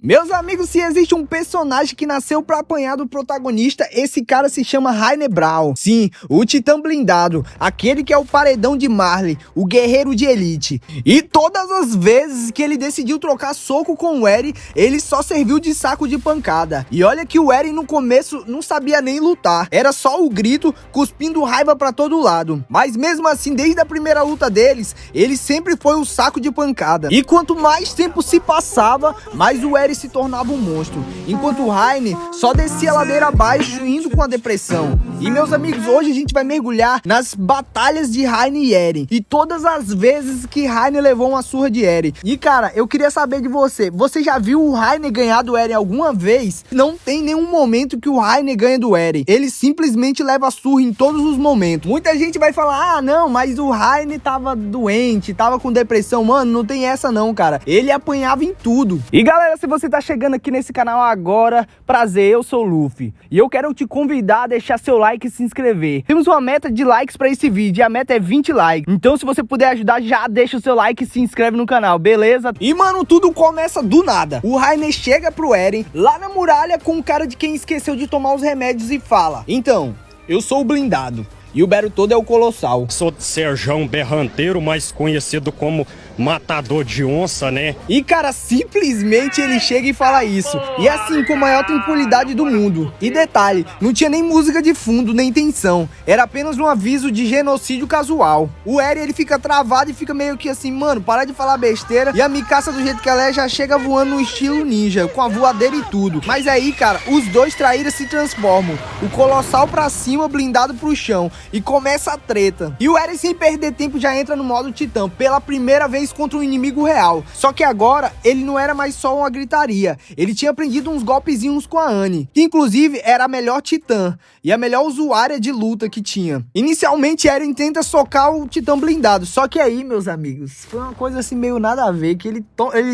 Meus amigos, se existe um personagem que nasceu pra apanhar do protagonista, esse cara se chama Rainer Braun. Sim, o Titã Blindado, aquele que é o paredão de Marley, o guerreiro de elite. E todas as vezes que ele decidiu trocar soco com o Eren, ele só serviu de saco de pancada. E olha que o Eren no começo não sabia nem lutar, era só o grito, cuspindo raiva pra todo lado. Mas mesmo assim, desde a primeira luta deles, ele sempre foi o saco de pancada. E quanto mais tempo se passava, mais o Eren se tornava um monstro, enquanto o Rainer só descia a ladeira abaixo indo com a depressão. E meus amigos, hoje a gente vai mergulhar nas batalhas de Rainer e Eren, e todas as vezes que Rainer levou uma surra de Eren. E cara, eu queria saber de você, você já viu o Rainer ganhar do Eren alguma vez? Não tem nenhum momento que o Rainer ganha do Eren, ele simplesmente leva surra em todos os momentos. Muita gente vai falar, ah não, mas o Rainer tava doente, tava com depressão. Mano, não tem essa não, cara, ele apanhava em tudo. E galera, se você tá chegando aqui nesse canal agora, prazer, eu sou o Luffy e eu quero te convidar a deixar seu like e se inscrever. Temos uma meta de likes pra esse vídeo e a meta é 20 likes, então se você puder ajudar, já deixa o seu like e se inscreve no canal, beleza? E mano, tudo começa do nada. O Rainer chega pro Eren lá na muralha com cara de quem esqueceu de tomar os remédios e fala: então, eu sou o blindado e o Bertold é o Colossal. Sou Serjão Berranteiro, mais conhecido como Matador de Onça, né? E cara, simplesmente ele chega e fala isso. E assim, com a maior tranquilidade do mundo. E detalhe, não tinha nem música de fundo, nem tensão. Era apenas um aviso de genocídio casual. O Eren, ele fica travado e fica meio que assim, mano, para de falar besteira. E a Mikasa, do jeito que ela é, já chega voando no estilo ninja, com a voadeira e tudo. Mas aí, cara, os dois traíras se transformam. O Colossal pra cima, blindado pro chão. E começa a treta. E o Eren, sem perder tempo, já entra no modo Titã, pela primeira vez contra um inimigo real. Só que agora, ele não era mais só uma gritaria. Ele tinha aprendido uns golpezinhos com a Annie, que inclusive era a melhor Titã e a melhor usuária de luta que tinha. Inicialmente, Eren tenta socar o Titã Blindado. Só que aí, meus amigos, foi uma coisa assim meio nada a ver, que ele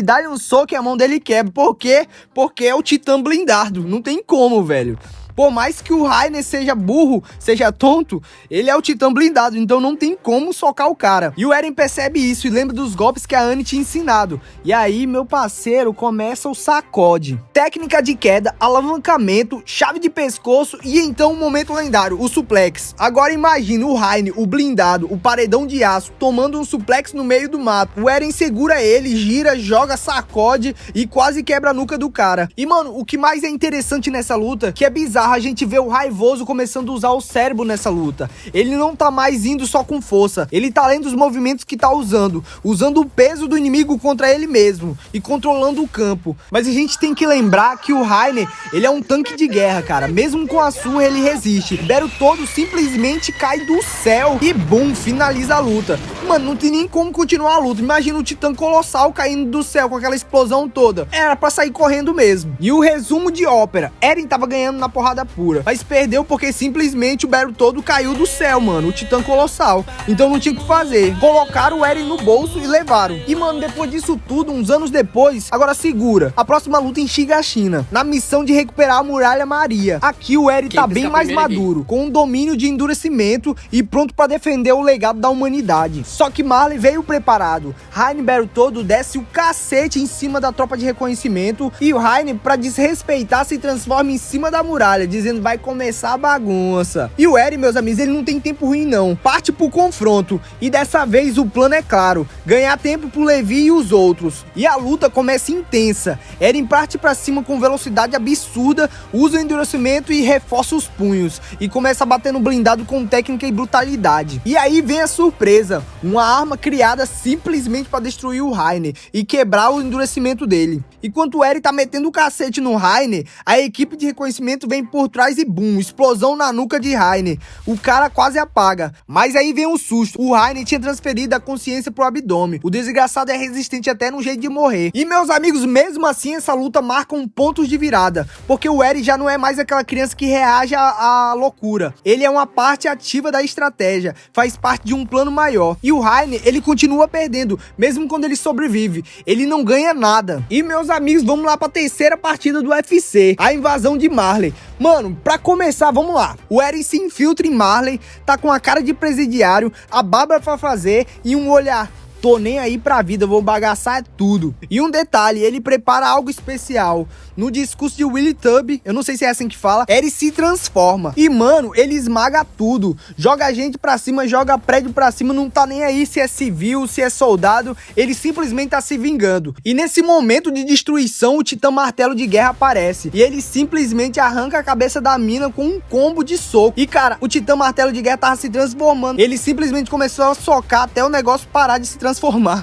dá-lhe um soco e a mão dele quebra. Por quê? Porque é o Titã Blindado. Não tem como, velho. Por mais que o Rainer seja burro, seja tonto, ele é o Titã Blindado, então não tem como socar o cara. E o Eren percebe isso e lembra dos golpes que a Annie tinha ensinado. E aí, meu parceiro, começa o sacode. Técnica de queda, alavancamento, chave de pescoço e então o momento lendário, o suplex. Agora imagina o Rainer, o blindado, o paredão de aço, tomando um suplex no meio do mato. O Eren segura ele, gira, joga, sacode e quase quebra a nuca do cara. E mano, o que mais é interessante nessa luta, que é bizarro, a gente vê o Raivoso começando a usar o cérebro nessa luta. Ele não tá mais indo só com força, ele tá lendo os movimentos que tá usando o peso do inimigo contra ele mesmo e controlando o campo. Mas a gente tem que lembrar que o Rainer, ele é um tanque de guerra, cara. Mesmo com a surra, ele resiste. Bertold simplesmente cai do céu e bum, finaliza a luta. Mano, não tem nem como continuar a luta. Imagina o Titã Colossal caindo do céu com aquela explosão toda. Era pra sair correndo mesmo. E o resumo de ópera: Eren tava ganhando na porrada pura, mas perdeu porque simplesmente o Bertold caiu do céu, mano, o Titã Colossal. Então não tinha o que fazer. Colocaram o Eren no bolso e levaram. E mano, depois disso tudo, uns anos depois, agora segura, a próxima luta em Shiganshina, na missão de recuperar a Muralha Maria. Aqui o Eren tá bem mais maduro, com um domínio de endurecimento e pronto pra defender o legado da humanidade. Só que Marley veio preparado. Rainer e Bertold desce o cacete em cima da tropa de reconhecimento e o Rainer, pra desrespeitar, se transforma em cima da muralha, dizendo vai começar a bagunça. E o Eren, meus amigos, ele não tem tempo ruim não, parte pro confronto e dessa vez o plano é claro: ganhar tempo pro Levi e os outros. E a luta começa intensa. Eren parte pra cima com velocidade absurda, usa o endurecimento e reforça os punhos e começa a bater no blindado com técnica e brutalidade. E aí vem a surpresa, uma arma criada simplesmente pra destruir o Rainer e quebrar o endurecimento dele. Enquanto o Eren tá metendo o cacete no Rainer, a equipe de reconhecimento vem por trás e bum, explosão na nuca de Rainer. O cara quase apaga, mas aí vem um susto. O Rainer tinha transferido a consciência pro abdômen. O desgraçado é resistente até no jeito de morrer. E meus amigos, mesmo assim essa luta marca um ponto de virada, porque o Eren já não é mais aquela criança que reage à loucura. Ele é uma parte ativa da estratégia, faz parte de um plano maior. E o Rainer, ele continua perdendo, mesmo quando ele sobrevive. Ele não ganha nada. E meus amigos, vamos lá pra terceira partida do UFC, a invasão de Marley. Mano, pra começar, vamos lá. O Eren se infiltra em Marley, tá com a cara de presidiário, a barba pra fazer e um olhar tô nem aí pra vida, vou bagaçar tudo. E um detalhe, ele prepara algo especial. No discurso de Willy Tubby, eu não sei se é assim que fala, Eren se transforma. E, mano, ele esmaga tudo. Joga gente pra cima, joga prédio pra cima, não tá nem aí se é civil, se é soldado. Ele simplesmente tá se vingando. E nesse momento de destruição, o Titã Martelo de Guerra aparece. E ele simplesmente arranca a cabeça da mina com um combo de soco. E, cara, o Titã Martelo de Guerra tava se transformando. Ele simplesmente começou a socar até o negócio parar de se transformar.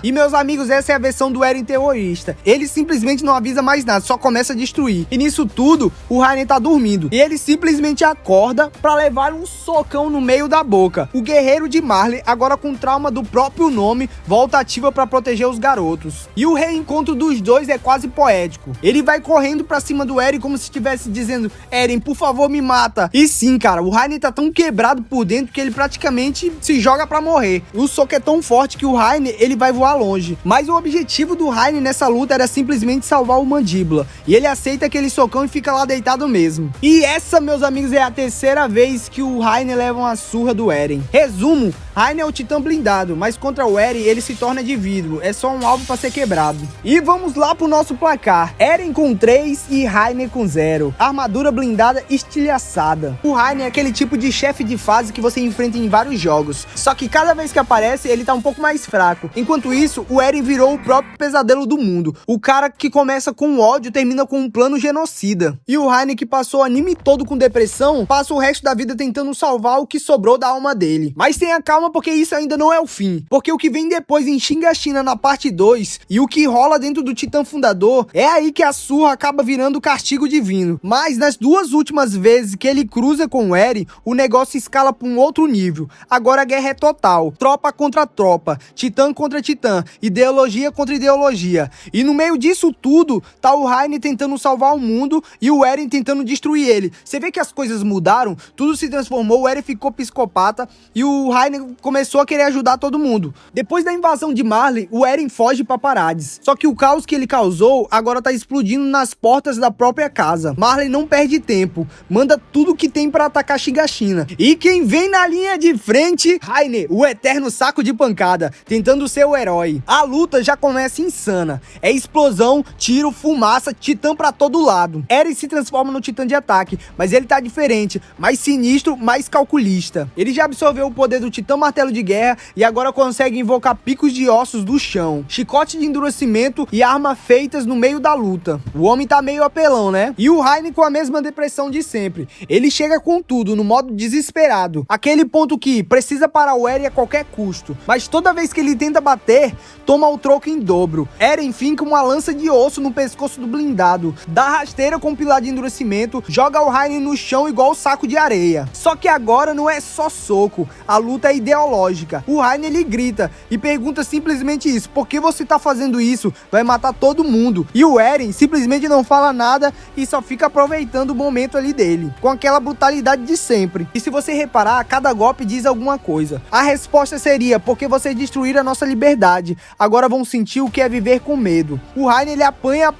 E, meus amigos, essa é a versão do Eren terrorista. Ele simplesmente não avisa mais nada, só começa a destruir. E nisso tudo, o Rainen tá dormindo. E ele simplesmente acorda pra levar um socão no meio da boca. O guerreiro de Marley, agora com trauma do próprio nome, volta ativa pra proteger os garotos. E o reencontro dos dois é quase poético. Ele vai correndo pra cima do Eren como se estivesse dizendo: Eren, por favor, me mata. E sim, cara, o Rainen tá tão quebrado por dentro que ele praticamente se joga pra morrer. O soco é tão forte que o Rainen, ele vai voar longe. Mas o objetivo do Rainen nessa luta era simplesmente salvar o Mandíbula. E ele aceita aquele socão e fica lá deitado mesmo. E essa, meus amigos, é a terceira vez que o Rainen leva uma surra do Eren. Resumo, Rainen é o titã blindado, mas contra o Eren ele se torna de vidro. É só um alvo pra ser quebrado. E vamos lá pro nosso placar. Eren com 3 e Rainen com 0. Armadura blindada estilhaçada. O Rainen é aquele tipo de chefe de fase que você enfrenta em vários jogos. Só que cada vez que aparece, ele tá um pouco mais fraco. Enquanto isso, o Eren virou o próprio pesadelo do mundo. O cara que começa com ódio, termina com um plano genocida. E o Rainen, que passou o anime todo com depressão, passa o resto da vida tentando salvar o que sobrou da alma dele. Mas tenha calma, porque isso ainda não é o fim. Porque o que vem depois em Shiganshina na parte 2 e o que rola dentro do Titã Fundador, é aí que a surra acaba virando castigo divino. Mas nas duas últimas vezes que ele cruza com o Eren, o negócio escala para um outro nível. Agora a guerra é total. Tropa contra tropa. Titã contra titã. Ideologia contra ideologia. E no meio disso tudo, tá o Rainen tentando salvar o mundo e o Eren tentando destruir ele. Você vê que as coisas mudaram, tudo se transformou, o Eren ficou psicopata e o Rainen começou a querer ajudar todo mundo. Depois da invasão de Marley, o Eren foge pra Parades. Só que o caos que ele causou agora tá explodindo nas portas da própria casa. Marley não perde tempo, manda tudo que tem pra atacar Shiganshina. E quem vem na linha de frente? Rainen, o eterno saco de pancada, tentando ser o herói. A luta já começa insana. É explosão, tiro, fumaça, titã pra todo lado. Eren se transforma no titã de ataque, mas ele tá diferente, mais sinistro, mais calculista. Ele já absorveu o poder do Titã Martelo de Guerra e agora consegue invocar picos de ossos do chão, chicote de endurecimento e arma feitas no meio da luta. O homem tá meio apelão, né? E o Rainen com a mesma depressão de sempre. Ele chega com tudo, no modo desesperado. Aquele ponto que precisa parar o Eren a qualquer custo. Mas toda vez que ele tenta bater, toma o troco em dobro. Eren finca uma lança de osso no pescoço do blindado, dá rasteira com pilar de endurecimento, joga o Rainen no chão igual saco de areia. Só que agora não é só soco, a luta é ideológica. O Rainen, ele grita e pergunta simplesmente isso: por que você tá fazendo isso? Vai matar todo mundo. E o Eren simplesmente não fala nada e só fica aproveitando o momento ali dele, com aquela brutalidade de sempre. E se você reparar, cada golpe diz alguma coisa. A resposta seria: porque vocês destruíram a nossa liberdade, agora vão sentir o que é viver com medo. O Rainen, ele apanha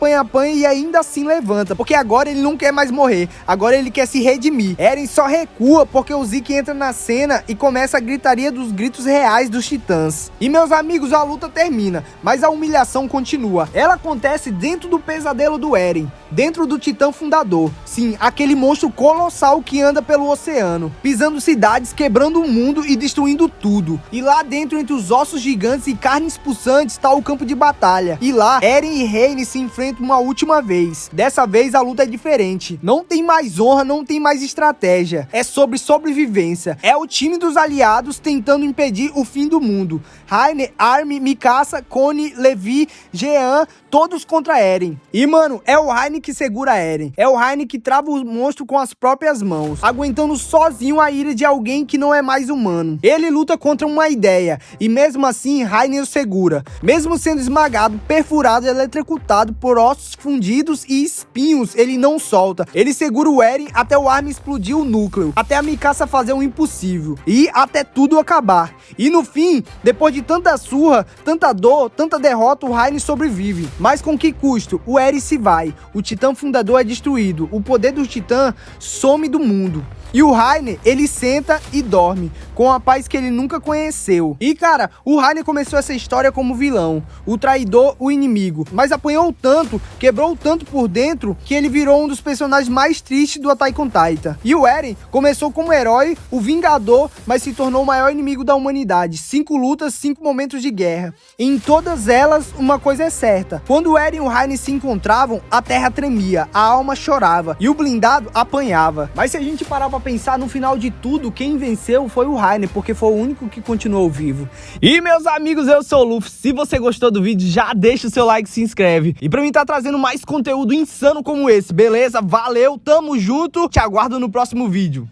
e ainda assim levanta, porque agora ele não quer mais morrer, agora ele quer se redimir. Eren só recua porque o Zeke entra na cena e começa a gritaria dos gritos reais dos titãs. E meus amigos, a luta termina, mas a humilhação continua. Ela acontece dentro do pesadelo do Eren, dentro do Titã Fundador. Sim, aquele monstro colossal que anda pelo oceano, pisando cidades, quebrando o mundo e destruindo tudo. E lá dentro, entre os ossos gigantes e carnes pulsantes, está o campo de batalha. E lá, Eren e Reine se enfrentam uma última vez. Dessa vez a luta é diferente. Não tem mais honra, não tem mais estratégia. É sobre sobrevivência. É o time dos aliados tentando impedir o fim do mundo. Rainen, Armin, Mikasa, Connie, Levi, Jean, todos contra Eren. E mano, é o Rainen que segura Eren. É o Rainen que trava o monstro com as próprias mãos, aguentando sozinho a ira de alguém que não é mais humano. Ele luta contra uma ideia e mesmo assim Rainen o segura. Mesmo sendo esmagado, perfurado e eletrocutado por ossos fundidos e espinhos, ele não solta. Ele segura o Eren até o Armin explodir o núcleo, até a Mikasa fazer o impossível e até tudo acabar. E no fim, depois de tanta surra, tanta dor, tanta derrota, o Rainen sobrevive. Mas com que custo? O Eren se vai. O Titã Fundador é destruído. O poder do Titã some do mundo. E o Reiner, ele senta e dorme, com a paz que ele nunca conheceu. E cara, o Reiner começou essa história como vilão, o traidor, o inimigo, mas apanhou tanto, quebrou tanto por dentro, que ele virou um dos personagens mais tristes do Attack on Titan. E o Eren começou como herói, o vingador, mas se tornou o maior inimigo da humanidade. 5 lutas, 5 momentos de guerra. E em todas elas, uma coisa é certa: quando o Eren e o Reiner se encontravam, a terra tremia, a alma chorava e o blindado apanhava. Mas se a gente parar pra pensar, no final de tudo, quem venceu foi o Reiner, porque foi o único que continuou vivo. E meus amigos, eu sou o Luffy. Se você gostou do vídeo, já deixa o seu like e se inscreve. E pra mim tá trazendo mais conteúdo insano como esse, beleza? Valeu, tamo junto, te aguardo no próximo vídeo.